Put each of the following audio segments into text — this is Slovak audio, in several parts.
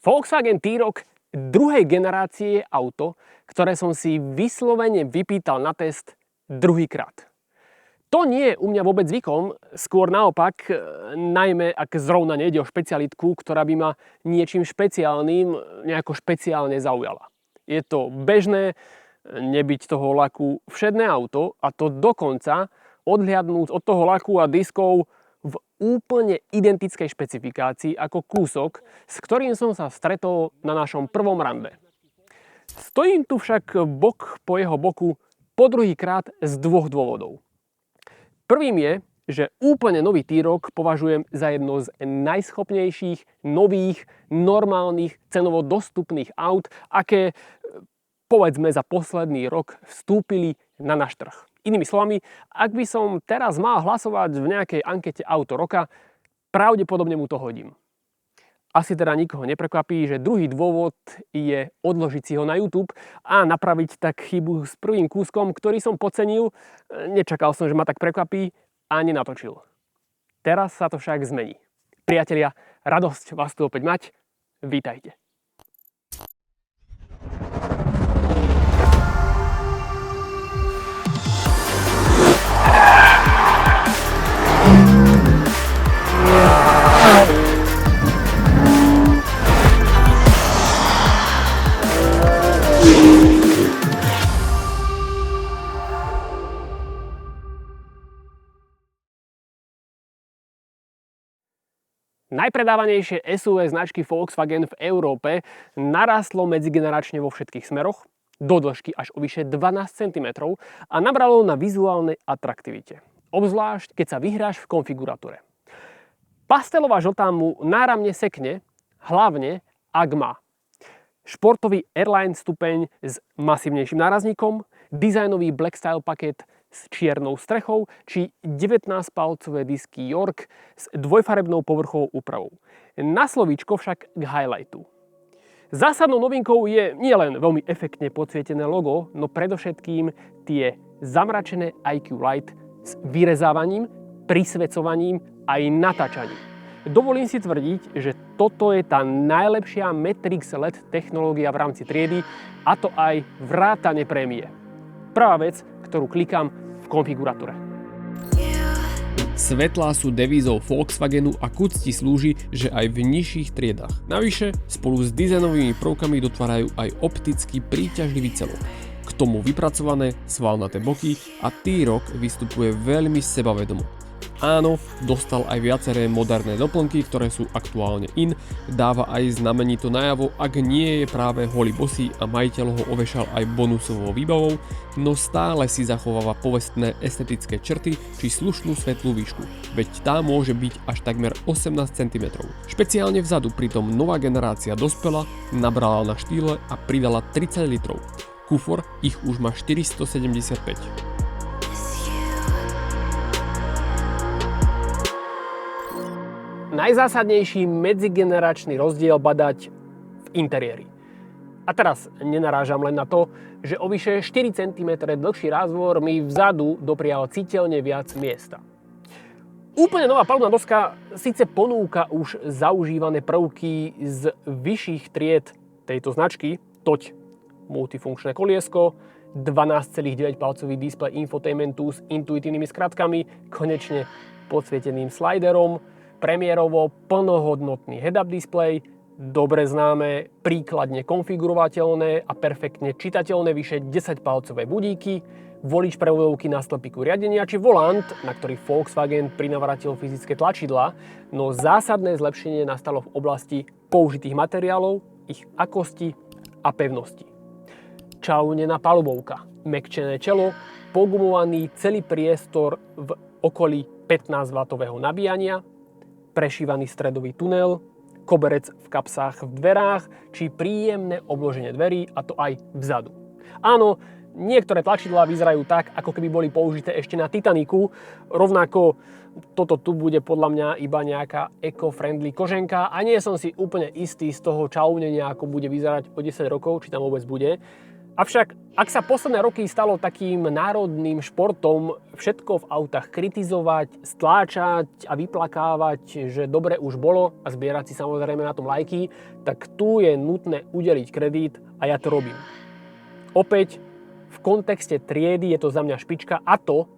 Volkswagen T-Roc druhej generácie je auto, ktoré som si vyslovene vypýtal na test druhýkrát. To nie je u mňa vôbec zvykom, skôr naopak, najmä ak zrovna nejde o špecialitku, ktorá by ma niečím špeciálnym nejako špeciálne zaujala. Je to bežné, nebyť toho laku všedné auto, a to dokonca odhliadnúc od toho laku a diskov v úplne identickej špecifikácii ako kúsok, s ktorým som sa stretol na našom prvom rande. Stojím tu však bok po jeho boku po druhýkrát z dvoch dôvodov. Prvým je, že úplne nový T-Roc považujem za jedno z najschopnejších, nových, normálnych, cenovo dostupných aut, aké povedzme za posledný rok vstúpili na náš trh. Inými slovami, ak by som teraz mal hlasovať v nejakej ankete auto roka, pravdepodobne mu to hodím. Asi teda nikoho neprekvapí, že druhý dôvod je odložiť si ho na YouTube a napraviť tak chybu s prvým kúskom, ktorý som podcenil, nečakal som, že ma tak prekvapí, a nenatočil. Teraz sa to však zmení. Priatelia, radosť vás tu opäť mať, vítajte. Najpredávanejšie SUV značky Volkswagen v Európe narastlo medzigeneračne vo všetkých smeroch, do dĺžky až o vyše 12 cm a nabralo na vizuálnej atraktivite. Obzvlášť, keď sa vyhráš v konfiguratúre. Pastelová žltá mu náramne sekne, hlavne ak má športový Airline stupeň s masívnejším nárazníkom, dizajnový Black Style paket s čiernou strechou či 19-palcové disky York s dvojfarebnou povrchovou úpravou. Na slovíčko však k highlightu. Zásadnou novinkou je nielen veľmi efektne podsvietené logo, no predovšetkým tie zamračené IQ Light s vyrezávaním, prisvecovaním aj natáčaním. Dovolím si tvrdiť, že toto je tá najlepšia Matrix LED technológia v rámci triedy, a to aj vrátane prémie. Prvá vec, ktorú klikám v konfiguratúre. Svetlá sú devízou Volkswagenu a k úcti slúži, že aj v nižších triedách. Navyše, spolu s dizajnovými prvkami dotvárajú aj opticky príťažlivý celok. K tomu vypracované svalnaté boky a T-Roc vystupuje veľmi sebavedomo. Áno, dostal aj viaceré moderné doplnky, ktoré sú aktuálne in, dáva aj znamenito najavo, ak nie je práve holý bosý a majiteľ ho ovešal aj bonusovou výbavou, no stále si zachováva povestné estetické črty či slušnú svetlú výšku, veď tá môže byť až takmer 18 cm. Špeciálne vzadu pritom nová generácia dospela, nabrala na štýle a pridala 30 litrov. Kufor ich už má 475. Najzásadnejší medzigeneračný rozdiel badať v interiéri. A teraz nenarážam len na to, že o vyše 4 cm dlhší rázvor mi vzadu doprial citeľne viac miesta. Úplne nová palubná doska síce ponúka už zaužívané prvky z vyšších tried tejto značky, toť multifunkčné koliesko, 12,9 palcový displej infotainmentu s intuitívnymi skratkami, konečne podsvieteným sliderom, premiérovo plnohodnotný head-up display, dobre známe, príkladne konfigurovateľné a perfektne čitateľné vyše 10-palcové budíky, volič prevodovky na stĺpiku riadenia či volant, na ktorý Volkswagen prinavrátil fyzické tlačidlá, no zásadné zlepšenie nastalo v oblasti použitých materiálov, ich akosti a pevnosti. Čaúnená palubovka, mäkčené čelo, pogumovaný celý priestor v okolí 15W nabíjania, prešívaný stredový tunel, koberec v kapsách v dverách či príjemné obloženie dverí, a to aj vzadu. Áno, niektoré tlačidlá vyzerajú tak, ako keby boli použité ešte na Titaniku, rovnako toto tu bude podľa mňa iba nejaká eco-friendly koženka a nie som si úplne istý z toho čaúnenia, ako bude vyzerať o 10 rokov, či tam vôbec bude. Avšak, ak sa posledné roky stalo takým národným športom všetko v autách kritizovať, stláčať a vyplakávať, že dobre už bolo a zbierať si samozrejme na tom lajky, tak tu je nutné udeliť kredit a ja to robím. Opäť, v kontexte triedy je to za mňa špička a to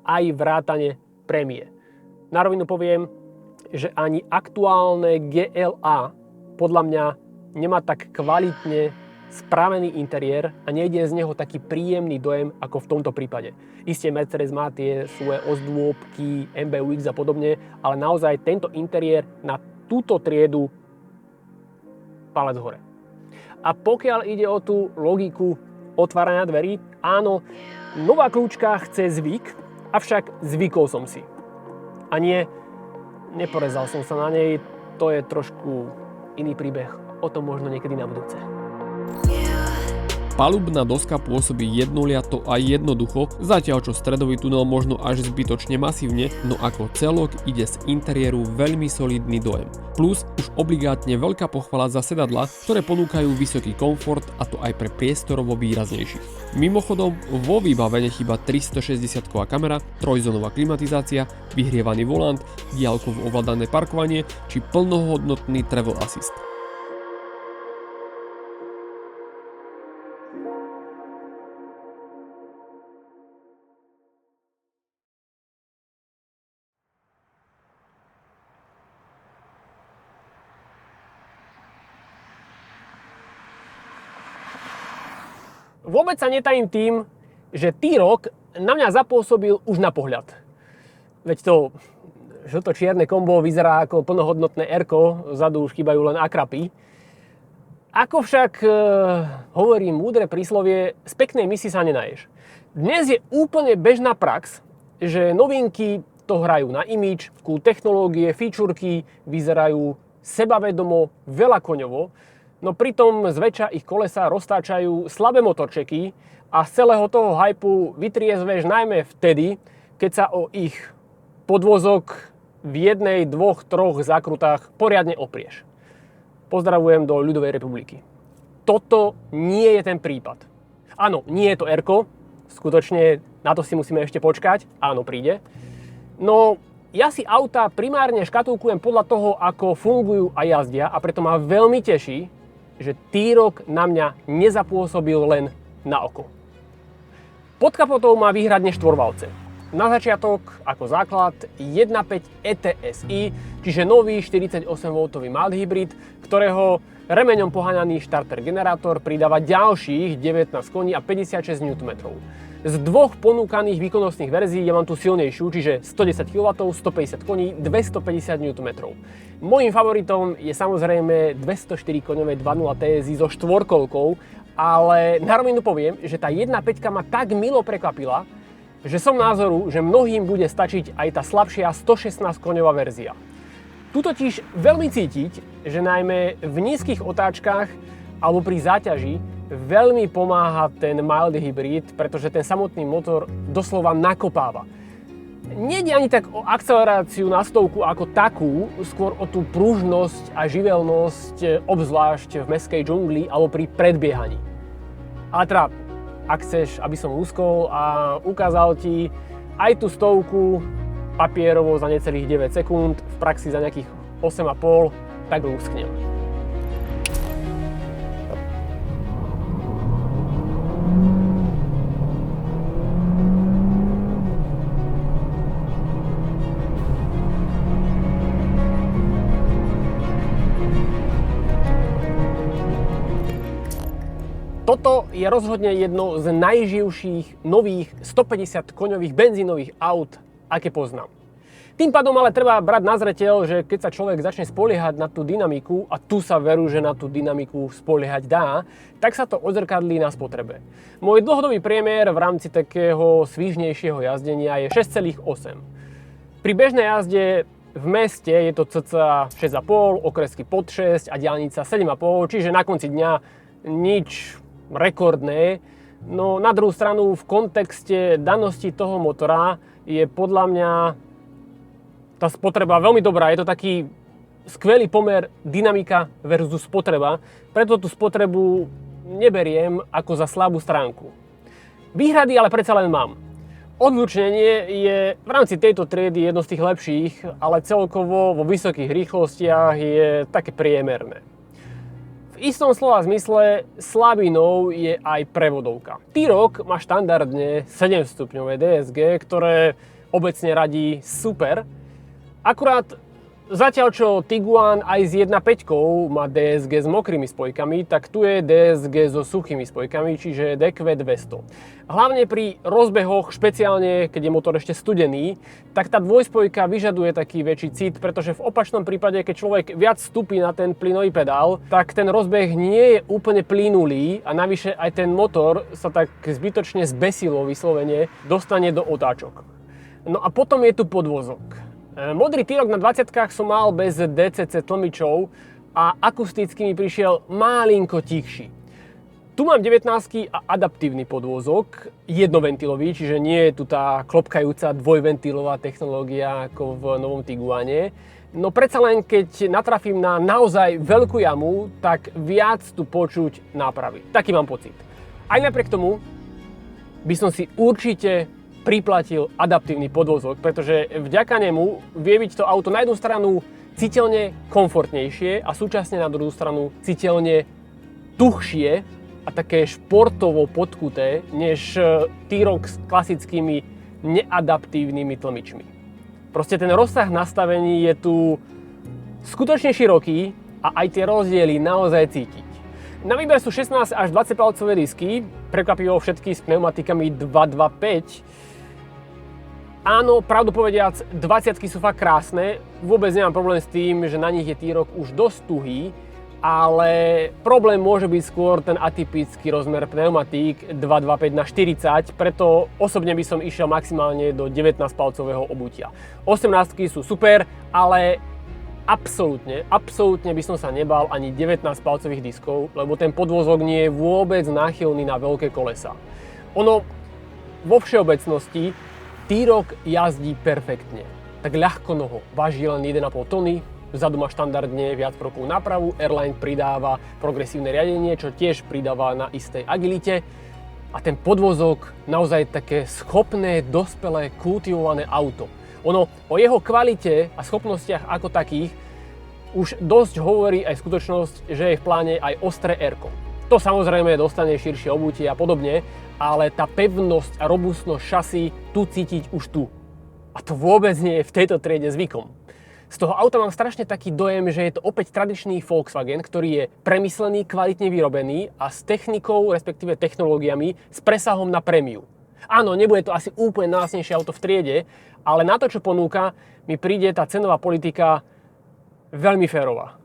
aj vrátane prémie. Na rovinu poviem, že ani aktuálne GLA podľa mňa nemá tak kvalitne spravený interiér a nejde z neho taký príjemný dojem ako v tomto prípade. Isté Mercedes má tie svoje ozdôbky, MBUX a podobne, ale naozaj tento interiér na túto triedu palec hore. A pokiaľ ide o tú logiku otvárania dverí, áno, nová kľúčka chce zvyk, avšak zvykol som si. A nie, neporezal som sa na nej, to je trošku iný príbeh, o tom možno niekedy na budúce. Palubná doska pôsobí jednoliato a jednoducho, zatiaľ čo stredový tunel možno až zbytočne masívne, no ako celok ide z interiéru veľmi solidný dojem. Plus už obligátne veľká pochvala za sedadla, ktoré ponúkajú vysoký komfort a to aj pre priestorovo výraznejších. Mimochodom, vo výbave nechýba 360-ková kamera, trojzónová klimatizácia, vyhrievaný volant, diaľkovo ovládané parkovanie či plnohodnotný travel assist. Vôbec sa netajím tým, že T-Roc na mňa zapôsobil už na pohľad. Veď to žlto-čierne kombo vyzerá ako plnohodnotné R-ko, vzadu už chýbajú len akrapy. Ako však hovorí múdre príslovie, z peknej misy sa nenaješ. Dnes je úplne bežná prax, že novinky to hrajú na imidž, cool technológie, featureky, vyzerajú sebavedomo, veľakoňovo, no pritom zväčša ich kolesá roztáčajú slabé motorčeky a z celého toho hypu vytriezveš najmä vtedy, keď sa o ich podvozok v jednej, dvoch, troch zákrutách poriadne oprieš. Pozdravujem do ľudovej republiky. Toto nie je ten prípad. Áno, nie je to R-ko, skutočne na to si musíme ešte počkať, áno, príde. No, ja si auta primárne škatulkujem podľa toho, ako fungujú a jazdia a preto ma veľmi teší, že T-Roc na mňa nezapôsobil len na oko. Pod kapotou má výhradne štvorvalce. Na začiatok, ako základ, 1.5 ETSI, čiže nový 48V mild hybrid, ktorého remeňom poháňaný štarter generátor pridáva ďalších 19 koní a 56 Nm. Z dvoch ponúkaných výkonnostných verzií ja mám tú silnejšiu, čiže 110 kW, 150 koní, 250 Nm. Mojím favoritom je samozrejme 204 koňové 2.0 TSI so štvorkolkou, ale na rovinu poviem, že tá 1.5 ma tak milo prekvapila, že som názoru, že mnohým bude stačiť aj tá slabšia 116 koňová verzia. Tu totiž veľmi cítiť, že najmä v nízkych otáčkach alebo pri záťaži veľmi pomáha ten mild hybrid, pretože ten samotný motor doslova nakopáva. Nejde ani tak o akceleráciu na stovku ako takú, skôr o tú pružnosť a živelnosť, obzvlášť v mestskej džungli alebo pri predbiehaní. Ale teda, ak chceš, aby som úskol a ukázal ti aj tú stovku papierovo za necelých 9 sekúnd, v praxi za nejakých 8,5, tak lúsknem. Toto je rozhodne jedno z najživších nových 150 koňových benzínových aut, aké poznám. Tým pádom ale treba brať na zreteľ, že keď sa človek začne spoliehať na tú dynamiku, a tu sa veru, že na tú dynamiku spoliehať dá, tak sa to odzrkadlí na spotrebe. Môj dlhodobý priemer v rámci takého svižnejšieho jazdenia je 6,8. Pri bežnej jazde v meste je to cca 6,5, okresky pod 6 a diaľnica 7,5, čiže na konci dňa nič rekordné, no na druhú stranu v kontexte danosti toho motora je podľa mňa tá spotreba veľmi dobrá. Je to taký skvelý pomer dynamika versus spotreba, preto tú spotrebu neberiem ako za slabú stránku. Výhrady ale predsa len mám. Odlučnenie je v rámci tejto triedy jedno z tých lepších, ale celkovo vo vysokých rýchlostiach je také priemerné. V istom slova zmysle slabinou je aj prevodovka. T-Roc má štandardne 7-stupňové DSG, ktoré obecne radí super. Akurát zatiaľ čo Tiguan aj s 1.5 má DSG s mokrými spojkami, tak tu je DSG so suchými spojkami, čiže DQ 200. Hlavne pri rozbehoch, špeciálne keď je motor ešte studený, tak tá dvojspojka vyžaduje taký väčší cit, pretože v opačnom prípade, keď človek viac vstúpi na ten plynový pedál, tak ten rozbeh nie je úplne plynulý a navyše aj ten motor sa tak zbytočne zbesilo vyslovene dostane do otáčok. No a potom je tu podvozok. Modrý T-Roc na 20-kách som mal bez DCC tlmičov a akusticky mi prišiel malinko tichší. Tu mám 19-ky a adaptívny podvozok, jednoventilový, čiže nie je tu tá klopkajúca dvojventilová technológia ako v novom Tiguane. No predsa len keď natrafím na naozaj veľkú jamu, tak viac tu počuť nápravy. Taký mám pocit. Aj napriek tomu by som si určite priplatil adaptívny podvozok, pretože vďaka nemu vie byť to auto na jednu stranu citeľne komfortnejšie a súčasne na druhú stranu citeľne tuhšie a také športovo podkuté než T-Roc s klasickými neadaptívnymi tlmičmi. Proste ten rozsah nastavení je tu skutočne široký a aj tie rozdiely naozaj cítiť. Na výber sú 16 až 20 palcové disky, prekvapivo všetky s pneumatikami 225. Áno, pravdu povediac, 20-ky sú fakt krásne, vôbec nemám problém s tým, že na nich je T-Roc už dosť tuhý, ale problém môže byť skôr ten atypický rozmer pneumatík 225 na 40, preto osobne by som išiel maximálne do 19-palcového obutia. 18-ky sú super, ale absolútne by som sa nebal ani 19-palcových diskov, lebo ten podvozok nie je vôbec náchylný na veľké kolesa. Ono vo všeobecnosti T-Roc jazdí perfektne, tak ľahko noho, váži len 1,5 tony, vzadu má štandardne viac prvkov nápravu, Airline pridáva progresívne riadenie, čo tiež pridáva na istej agilite. A ten podvozok naozaj také schopné, dospelé, kultivované auto. Ono o jeho kvalite a schopnostiach ako takých už dosť hovorí aj skutočnosť, že je v pláne aj ostré airko. To samozrejme dostane širšie obutie a podobne, ale tá pevnosť a robustnosť šasí tu cítiť už tu. A to vôbec nie je v tejto triede zvykom. Z toho auta mám strašne taký dojem, že je to opäť tradičný Volkswagen, ktorý je premyslený, kvalitne vyrobený a s technikou, respektíve technológiami, s presahom na prémiu. Áno, nebude to asi úplne najlacnejšie auto v triede, ale na to, čo ponúka, mi príde tá cenová politika veľmi férová.